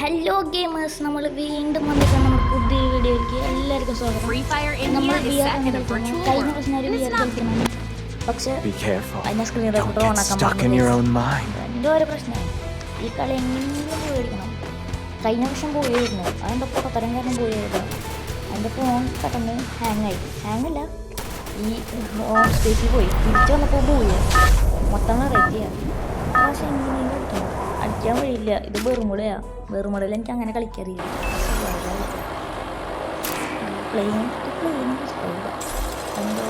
Hello gamers, നമ്മൾ വീണ്ടും വന്നിട്ടാണ് നമ്മുടെ പുതിയ വീഡിയോയിലേക്ക് എല്ലാവർക്കും സ്വാഗതം. നമ്മൾ കഴിഞ്ഞ പ്രശ്നം ഒരു VR കളിക്കുന്നുണ്ട്, പക്ഷേ അതിൻ്റെ സ്ക്രീൻ റെക്കോർഡർ ഓണാക്കാൻ എന്തോ ഒരു പ്രശ്നമാണ്. ഈ കളി എങ്ങനെയും പോയിരിക്കണം. കഴിഞ്ഞ വർഷം പോയിരുന്നു, അതിൻ്റെ പുറത്തരം കാരണം പോയത്. അതിൻ്റെ ഫോൺ പെട്ടെന്ന് ഹാങ്ങല്ല, ഈ ഹോം സ്പേസിൽ പോയി തിരിച്ചു വന്നപ്പോൾ പോയി മൊത്തം വെറൈറ്റി ആണ്. പക്ഷേ എങ്ങനെയും കളിക്കണം, അടിക്കാൻ വഴിയില്ല. ഇത് വെറുമുളയിൽ എനിക്ക് അങ്ങനെ കളിക്കാറില്ല. പ്ലെയിൻ ഇഷ്ടമില്ല, എന്തോ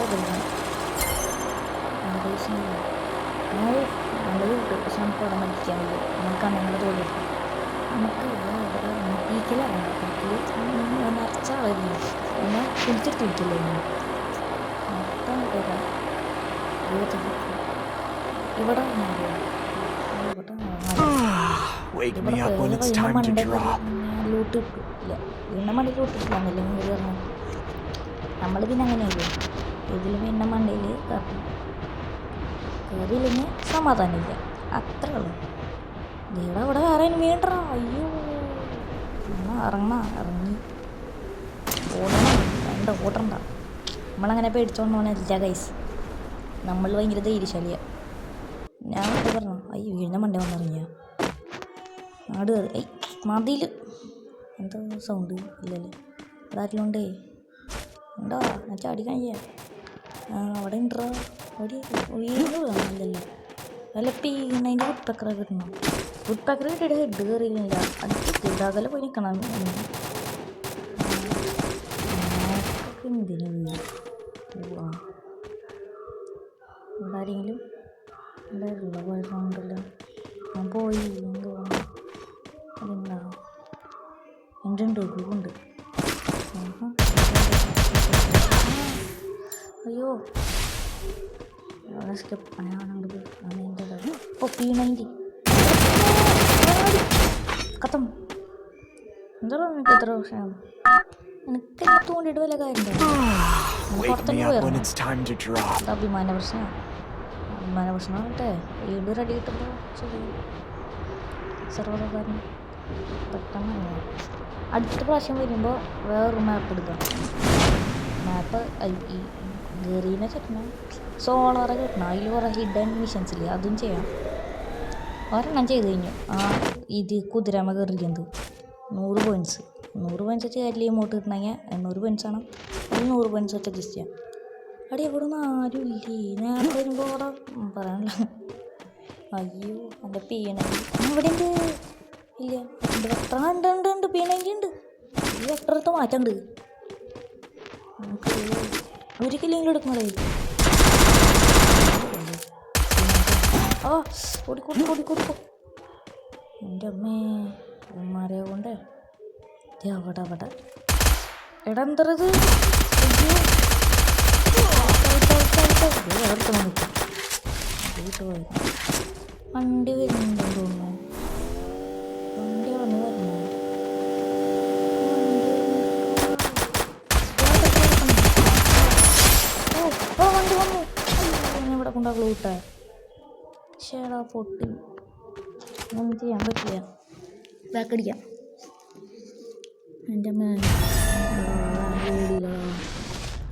നല്ല കിട്ടും. പക്ഷെ നമുക്ക് അവിടെ മരിക്കാൻ വയ്യ. നമുക്ക് അങ്ങനെ തോന്നില്ല. നമുക്ക് പീക്കിലാണ് നിറച്ച ആളില്ല, പിന്നെ കുടിച്ചെടുത്തിരിക്കില്ല. മൊത്തം ഇവിടെ ലൂട്ട് കിട്ടില്ല. വീണ മണ്ടയിൽ ലൂട്ടിട്ടില്ലാന്നല്ലേ നിങ്ങൾ പറഞ്ഞു. നമ്മൾ പിന്നെ അങ്ങനെയല്ലേ, ഇതിൽ വീണ മണ്ടയിൽ കയറിയില്ലെങ്കിൽ സമാധാനമില്ല, അത്രേ ഉള്ളൂ. ഇവിടെ അവിടെ വേറെ വീണ്ടറ. അയ്യോ, ഇറങ്ങി ഓടണ്ട. നമ്മളങ്ങനെ പേടിച്ചോണ്ട് പോകണില്ല ഗൈസ്. നമ്മൾ ഭയങ്കര ധൈര്യശാലിയാണ്. ഞാൻ പറഞ്ഞു അയ്യോ വീഴുന്ന മണ്ടേ വന്നിറങ്ങിയ നാട് കയറി മതിയിൽ എന്താ സൗണ്ട് ഇല്ലല്ലേ? അതാരിലുണ്ടേ ഉണ്ടോ? ഞാൻ ചാടി കഴിയാ. അവിടെ ഉണ്ടോ? ഒരു വീഴല്ലോ. വല്ല പീണതിൻ്റെ വുഡ്പക്കറൊക്കെ കിട്ടണം. വുഡ്പക്കർ കിട്ടിയിട്ട് ഹെഡ് കയറിയില്ല. അത് കിട്ടിയിട്ടാകലെ പോയി നിൽക്കണം. എന്തിനു പോവാ? ഇവിടെ ആരെങ്കിലും ഉണ്ടായിരുന്നില്ല, പോയ സൗണ്ടല്ലോ. ഞാൻ പോയി എന്തുവാ അതുണ്ടാവും. ഉണ്ട് ഗ്രൂപ്പുണ്ട്. അയ്യോ P90 കത്തം. എന്താ എനിക്ക് എത്ര വർഷം എനിക്ക് തോണ്ടിയിട്ട് വല്ല കാര്യം പുറത്തേക്ക് പോയിരുന്നു. അഭിമാന പ്രശ്നം ആകട്ടെ. വീട് റെഡി കിട്ടുമ്പോൾ ശരി സർവ്വകാരണം പെട്ടെന്ന് അടുത്ത പ്രാവശ്യം വരുമ്പോൾ വേറൊരു മാപ്പ് എടുക്കാം. മാപ്പ് ഈ ഗറീനെ കിട്ടണം, സോളാറെ കിട്ടണം. അതിൽ കുറേ ഹിഡൻ മിഷൻസ് ഇല്ലേ, അതും ചെയ്യാം. ഒരെണ്ണം ചെയ്ത് കഴിഞ്ഞു. ഇത് കുതിരമ കയറിക്കുന്നത് 100 പോയിൻറ്റ്സ് വെച്ച് കയറില്ല. ഇമോട്ട് കിട്ടണമെങ്കിൽ 800 പോയിൻറ്റ്സ് ആണ്. അതിൽ 100 പോയിൻറ്റ്സ് വെച്ച് അഡ്ജസ്റ്റ് ചെയ്യാം. അവിടെ എവിടെ നിന്ന് ആരും ഇല്ലേ? നേരത്തെ വരുമ്പോൾ അവിടെ പറയാനില്ല. അയ്യോ എൻ്റെ P90 ഇവിടെ ഉണ്ട്. ഇല്ല വെക്ടർ ഉണ്ട് P90 ഉണ്ട്. ഈ വെക്ടറത്ത് മാറ്റമുണ്ട്. നമുക്ക് ഒരു കില്ലെങ്കിലും എടുക്കണേ. ഓടിക്കോ എൻ്റെ അമ്മേ ഉമ്മാരെ കൊണ്ട് അവിടെ എടന്തറത് വണ്ടി വരുന്നുണ്ടെന്ന് തോന്നുന്നു. വണ്ടി വന്നു ഇവിടെ കൊണ്ടാകുള്ളൂ കൂട്ടാ. ചേടാ പൊട്ടി, ഒന്നും ചെയ്യാൻ പറ്റില്ല. ബാക്കടിക്കാം. എൻ്റെ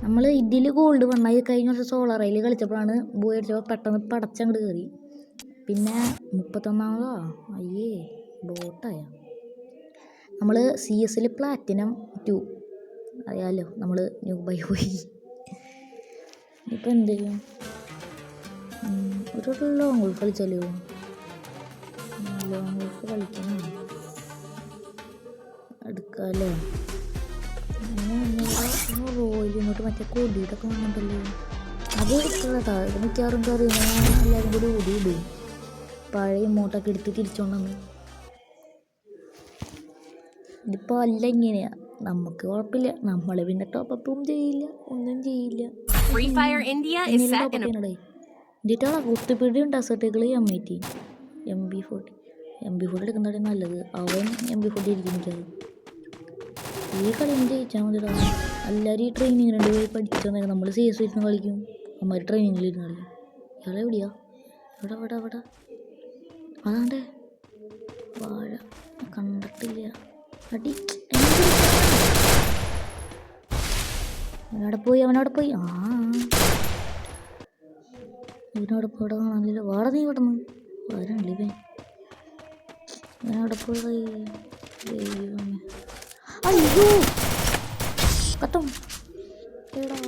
നമ്മൾ ഇതിൽ ഗോൾഡ് വന്നാൽ കഴിഞ്ഞ വർഷം സോളാറയിൽ കളിച്ചപ്പോഴാണ് പോയി അടിച്ചപ്പോൾ പെട്ടെന്ന് പടച്ചങ്ങോട്ട് കയറി. പിന്നെ 31 അയ്യേ ബോട്ടായ. നമ്മൾ CS പ്ലാറ്റിനം 2 അറിയാമല്ലോ. നമ്മൾ ന്യൂബൈ പോയി. ഇപ്പം എന്ത് ചെയ്യും? ഒരു ലോങ് ഗോൾഫ് കളിച്ചാലോ? ലോങ് ഗോൾഫ് കളിക്കണം എടുക്കാമല്ലോ. റോയിൽ ഇങ്ങോട്ട് മറ്റേ കൊടിയിട്ടൊക്കെ വന്നിട്ടല്ലോ. അത് എടുക്കാതാ. ഇത് മിക്കവാറും കറിയുന്ന എല്ലാവരും കൂടി ഓടിയിടും. പഴയ ഇമോട്ടൊക്കെ എടുത്ത് തിരിച്ചോണ്ടെന്ന്. ഇതിപ്പോൾ അല്ല ഇങ്ങനെയാണ്. നമുക്ക് കുഴപ്പമില്ല. നമ്മൾ പിന്നെ ടോപ്പപ്പും ചെയ്യില്ല, ഒന്നും ചെയ്യില്ല. എന്നിട്ടാ കുത്തിപ്പിടിയും ഡെസേർട്ടുകൾ M80 MP40 എടുക്കുന്നതാണ് നല്ലത്. അവൻ MP40 ഇരിക്കും. ഈ കളിയും ജയിച്ചാൽ മതി. എല്ലാവരും ഈ ട്രെയിനിങ്ങിനുണ്ട് പോയി പഠിച്ചു വന്നേക്കാം. നമ്മൾ CS ഇരുന്ന് കളിക്കും, അമ്മ ട്രെയിനിങ്ങിലിരുന്ന് കളിക്കും. ഇയാളെവിടെയാ? ഇവിടെ അതാണ്ടേ വാഴ കണ്ടിട്ട് കിട്ടില്ല. അടി അവനവിടെ പോയി ആ ഇവനവിടെ പോടെ കാണാനില്ല. വേറെ നീ കിടന്ന് വരണില്ലേ ഇവനവിടെ പോയി. ദൈവമേ അയ്യോ കത്തും എടാ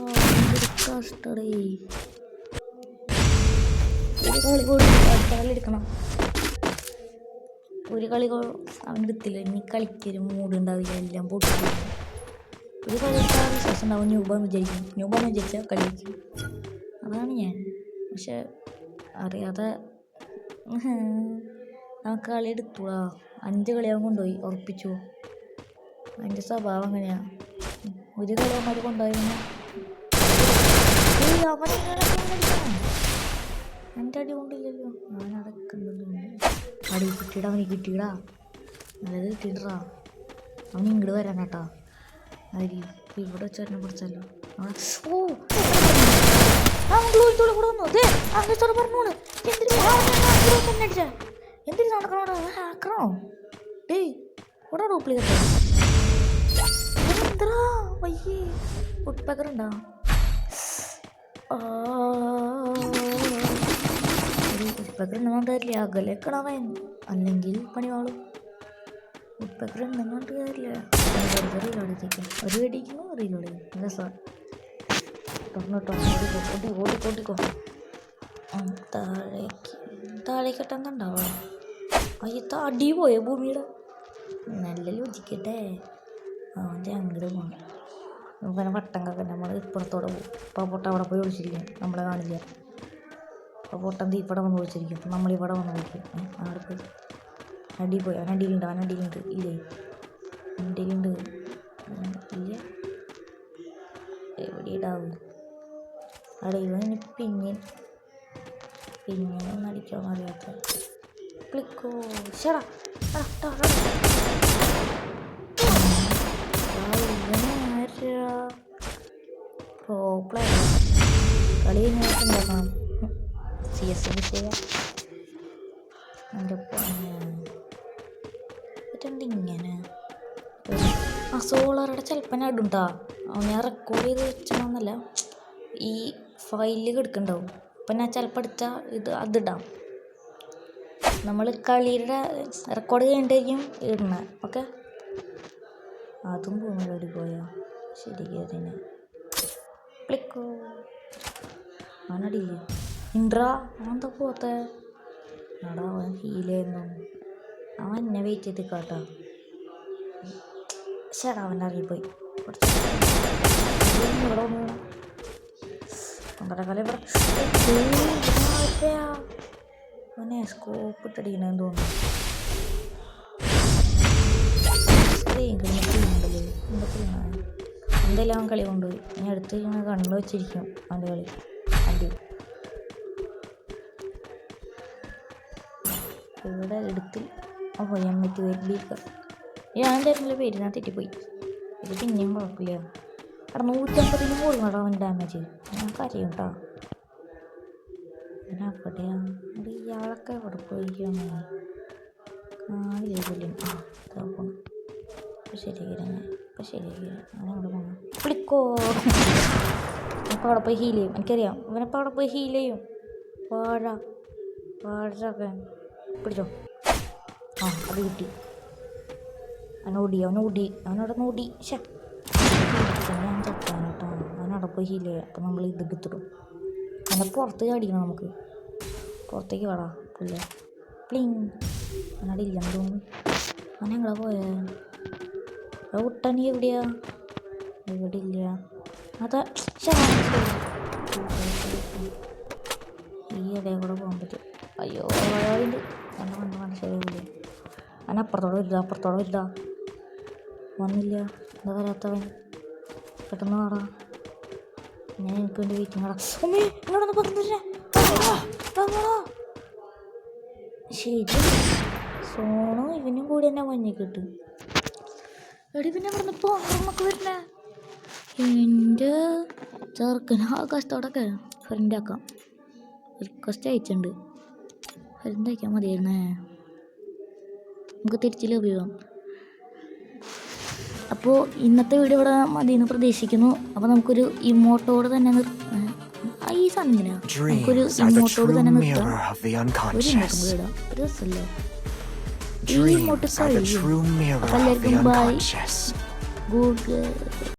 കഷ്ടടേ. ഒരു കളി കൂടി അടുത്ത കളി എടുക്കണം. ഒരു കളി അവൻ എടുത്തില്ല. ഇനി കളിക്കൊരു മൂഡ് ഉണ്ടാവില്ല. എല്ലാം പൊട്ടി ഒരു കളി എടുത്താൽ വിശ്വാസം ഉണ്ടാവും. ന്യൂബാന്ന് വിചാരിച്ചാൽ കളി വയ്ക്കും. അതാണ് ഞാൻ. പക്ഷെ അറിയാതെ നമുക്ക് കളി എടുത്തുവാ. 5 കളിയാവും കൊണ്ടുപോയി ഉറപ്പിച്ചു. അതിൻ്റെ സ്വഭാവം അങ്ങനെയാണ്. ഒരു കളിയന്മാർ കൊണ്ടുപോയി എൻ്റെ അടി കൊണ്ടില്ലല്ലോ. ഞാൻ അടക്കുന്നുണ്ട്. അടി കിട്ടിയിടാ. അവന് കിട്ടിയിടാ. നല്ലത് കിട്ടിയിട്ടാ. അവൻ ഇങ്ങോട്ട് വരാൻ കേട്ടാ. അരി ഇവിടെ വെച്ചേട്ടനെ പിടിച്ചല്ലോ. ഓ കൂടെ വന്നു. അതെ അങ്ങോട്ട് പറഞ്ഞോളൂ. എന്തിനു നടക്കണോ ഹാക്കറോ? ഡേയ് ഇവിടെ ഡ്യൂപ്ലിക്കേറ്റ് എന്താ വയ്യേ. ഫുഡ് ഉണ്ടോ? ഉപ്പക്കർ ഉണ്ടെന്നുകൊണ്ട് കാര്യമില്ല. അകലേക്കണവൻ അല്ലെങ്കിൽ പണിവാളും. ഉപ്പക്കർ ഉണ്ടെന്നുകൊണ്ട് കാര്യമില്ല. റീലോടേക്കും ഒരു വെടിക്കുന്നു റീലോടേക്കും രസമാണ്. ഓടിക്കോ. താഴേക്ക് ഇട്ടെന്നുണ്ടാവുക. അയ്യത്ത അടി പോയ ഭൂമിയുടെ നല്ല രുചിക്കട്ടെ. അവൻ്റെ അങ്ങോട്ട് പോകണം. നമുക്കങ്ങനെ വട്ടം കക്കാൻ നമ്മൾ ഇപ്പുറത്തോടെ പോകും. അപ്പോൾ പൊട്ട അവിടെ പോയി ഒളിച്ചിരിക്കും. നമ്മളെ കാണില്ല. അപ്പോൾ പൊട്ടൻ ഇവിടെ വന്ന് ഒളിച്ചിരിക്കും. അപ്പം നമ്മളിവിടെ വന്ന് വിളിക്കും. അവിടെ പോയി അവൻ അടിയിലുണ്ട് ഇല്ലേ? അടിയിലുണ്ട് ഇല്ല. എവിടെ ഇടാവും അവിടെ ഇവന് പിന്നെ ഒന്നും അടിക്കാമെന്ന് അറിയാത്ത ക്ലിക്കോ ശടാ. കളി ഉണ്ടാക്കണം. CS വിഷയ എൻ്റെ ഇങ്ങനെ സോളറുടെ ചിലപ്പോൾ ഞാൻ ഇടും കേട്ടോ. ഞാൻ റെക്കോർഡ് ചെയ്ത് വെച്ചണമെന്നല്ല, ഈ ഫയലിൽ കിടക്കുന്നുണ്ടാവും. അപ്പം ഞാൻ ചിലപ്പോൾ എടുത്താൽ അതിടാം. നമ്മൾ കളിയുടെ റെക്കോർഡ് ചെയ്യേണ്ടിയിരിക്കും ഇടണ. ഓക്കെ അതും പോകുന്നതോടി പോയോ ശരിക്കും അതിന് ക്ലിക്കോ. അവനടിയില്ലേ ഇൻട്രാ. അവനെന്താ പോത്തെ എടാ. അവൻ ഹീലായിരുന്നു. അവൻ എന്നെ വെയിറ്റ് ചെയ്ത് കാട്ടാ. ശരാ അവൻ്റെ അറിയിപ്പോയി. ഇവിടെ വന്നു പണ്ടര അവനെ സ്കോപ്പ് ഇട്ടടിക്കണെന്ന് തോന്നുന്നു. എന്തായാലും അവൻ കളി കൊണ്ടുപോയി. ഇനി അടുത്ത് കണ്ണു വെച്ചിരിക്കും അവൻ്റെ കളി. അടി ഇവിടെ എടുത്ത് എമ്മറ്റി ബീക്കർ. ഞാൻ തരുന്നില്ല പേര്. ഞാൻ തെറ്റിപ്പോയി. ഇത് പിന്നെയും കുഴപ്പമില്ല. അവിടെ 150 പോലും അവൻ ഡാമേജ്. ഞാൻ കരയും കേട്ടോ. പിന്നെ അവിടെയാ ഇയാളൊക്കെ എവിടെ പോയിരിക്കുന്നു? കാണില്ലേ കൊല്ലും. പോകണം. ഇപ്പം ശരിയാക്കി അങ്ങനെ അവിടെ പോകണം. വിളിക്കോ. അപ്പോൾ അവിടെ പോയി ഹീൽ ചെയ്യും. എനിക്കറിയാം ഇവനപ്പോൾ അവിടെ പോയി ഹീൽ ചെയ്യും. വാഴൊക്കെ പിടിച്ചോ. അത് കിട്ടി. അവനവിടെ നോടി. ഞാൻ ചത്താൻ കേട്ടോ. അവനവിടെ പോയി ഹീൽ ചെയ്യാം. അപ്പം നമ്മൾ ഇത് എടുത്തിടും. അവനെ പുറത്ത് ചാടിക്കണം. നമുക്ക് പുറത്തേക്ക് വേടാ പുല്ല പ്ലിങ്. അവനവിടെ ഇല്ലെന്ന് തോന്നുന്നു. അവനെങ്ങളാ പോയേ? ഔട്ടണി എവിടെയാ? ഇവിടെ ഇല്ല. അതാ ഈ ഇടയിൽ കൂടെ പോകാൻ പറ്റും. അയ്യോ അയാളുണ്ട്. കണ്ട ശരിയാവില്ല. അവൻ അപ്പുറത്തോടെ വരുതാ. വന്നില്ല. എന്താ വരാത്തവൻ? പെട്ടെന്ന് വാടാ. ഞാൻ എനിക്ക് വേണ്ടി വെയിറ്റിംഗ് ആടാ. ഇങ്ങോട്ടൊന്ന് പറഞ്ഞില്ല. ശരി സോണോ ഇവനും കൂടി തന്നെ മഞ്ഞിക്കിട്ട്. എടി പിന്നെ പറഞ്ഞപ്പോ നമുക്ക് വരണേ എൻ്റെ ചെറുക്കന് ആ കഷ്ടത്തോടൊക്കെ ഫ്രണ്ട് ആക്കാം. റിക്വസ്റ്റ് അയച്ചിട്ടുണ്ട്. ഫ്രണ്ട് അയക്കാൻ മതിയായിരുന്നേ. നമുക്ക് തിരിച്ച് ലഭ്യം. അപ്പോൾ ഇന്നത്തെ വീഡിയോ ഇവിടെ മതിയെന്ന് പ്രതീക്ഷിക്കുന്നു. അപ്പോൾ നമുക്കൊരു ഇമോട്ടോട് തന്നെ ഈ സാധനം നമുക്കൊരു ഇമോട്ടോട് തന്നെ നിർത്താം. ഒരു ഇമോട്ടും കൂടെ ഇടാം. ഒരു രസമല്ലേ ഈ ഇമോട്ട് കഴിയും. അപ്പോൾ എല്ലാവർക്കും ബൈ, ഗുഡ്